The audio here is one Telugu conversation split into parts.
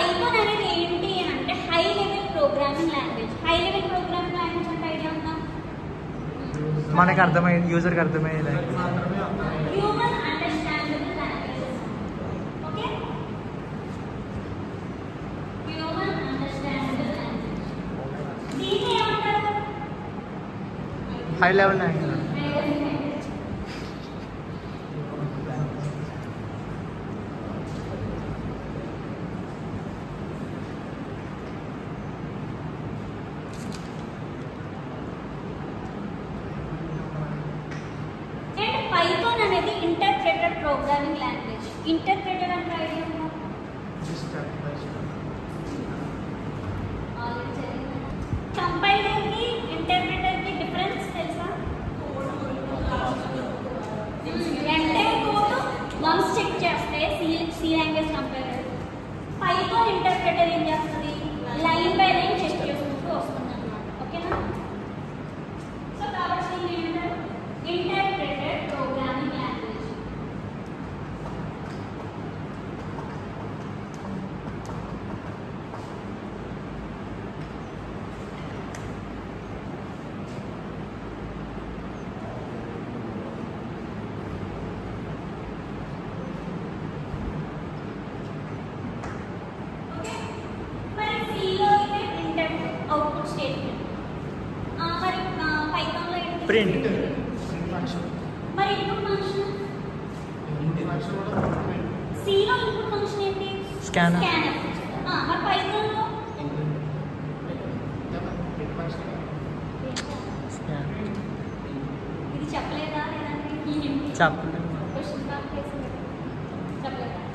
పైథాన్ అనేది ఏంటి అంటే high level programming language. High level programming language అంటే ఐడియా ఉందా? మనకు అర్థమయ్యేది, యూజర్కి అర్థమయ్యేది. Human understandable languages. Okay, human understandable language. దీన్ని ఏమంటారు? High level language. పైథాన్ అనేది ఇంటర్ప్రెటెడ్ ప్రోగ్రామింగ్ లాంగ్వేజ్. ఇంటర్ప్రెటెడ్ అంటే ఐడియా ఉందా? కంపైలర్ కి ఇంటర్ప్రెటర్ కి డిఫరెన్స్ తెలుసా? ఎంటైర్ కోడ్ వన్స్ చెక్ చేస్తే C language compiler, Python interpreter ఏం చేస్తుంది? లైన్ బై లైన్ చెక్ చేసుకుంటూ వస్తుంది అన్నమాట. ఓకేనా? సో కాబట్టి దీన్ని ఏమంటారు? ఇంటర్ప్రెటెడ్ ప్రోగ్రామింగ్ లాంగ్వేజ్. ఓకే, మరి సిలో అయితే ప్రింట్ అవుట్పుట్ స్టేట్మెంట్. మరి పైథాన్లో ఏంటి? ప్రింట్. మరి ఇన్పుట్ ఫంక్షన్? సిలో ఇన్పుట్ ఫంక్షన్ ఏంటి? స్కానర్. మరి పైథాన్లో ఇది చెప్పలేదా? లేదంటే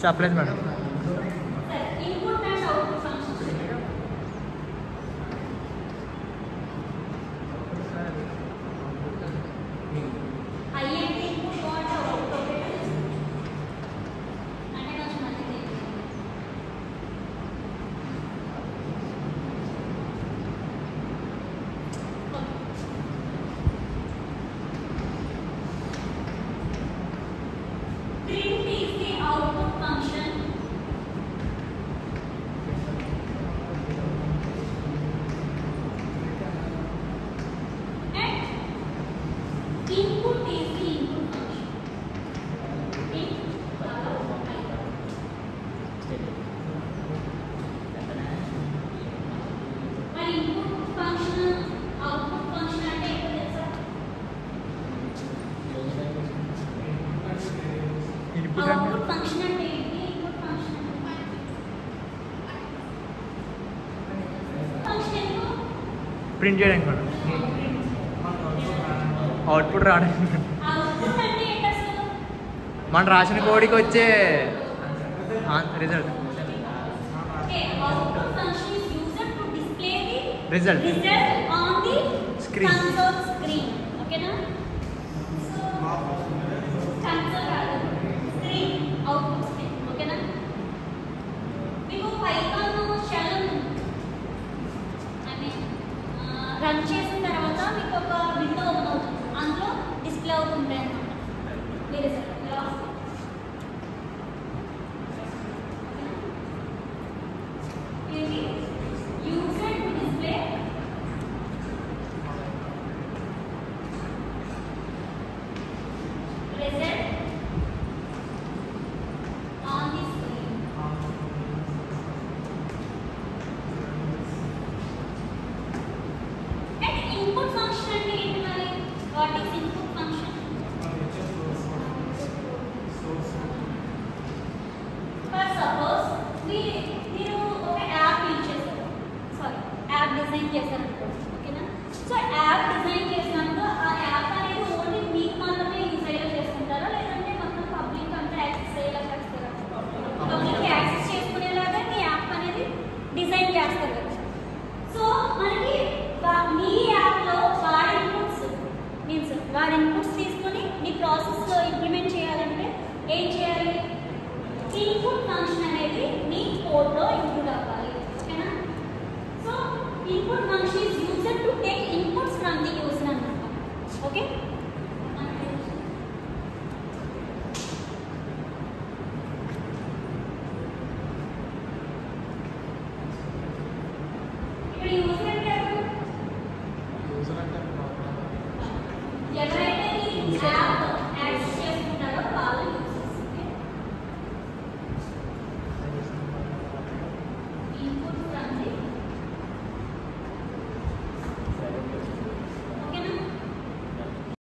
చెప్పలేదు మేడం. సరే, input and output function. I అంటే ఇన్పుట్, వాట్ అవుట్పుట్. అంటే కొంచెం మంచిది. Print is the output function. And input is the input function. మరి ఇన్పుట్ ఫంక్షన్ అవుట్పుట్ ఫంక్షన్ అంటే ఏంటో తెలుసా? ఇన్పుట్ అవుట్పుట్ ఫంక్షన్ అంటే ఏంటి? ఇన్పుట్ ఫంక్షన్ ఫంక్షన్ ఎందుకు? ప్రింట్ చేయడానికి మేడం. అవుట్పుట్ రావడానికి. అవుట్పుట్ అంటే ఏంటి అసలు? మనం రాసిన కోడికి వచ్చే result. Okay, output function is used to display the Result. on the Screen. console screen. Okay na? So console కాదు, screen, output screen. Okay na? మీకు పైథాన్ షెల్ రన్ చేసిన తర్వాత మీకు ఒక విండో ఓపెన్ అవుతుంది, అందులో డిస్ప్లే అవుతుంటాయి అన్నమాట మీ రిజల్ట్. ఇలా వస్తుంది. User to display result on the screen. And input function అంటే ఏంటి మరి? What is input function? For suppose మీరు ఒక యాప్ యూజ్ చేస్తారు, సారీ యాప్ డిజైన్ చేస్తారు అనుకోండి. ఓకేనా? So app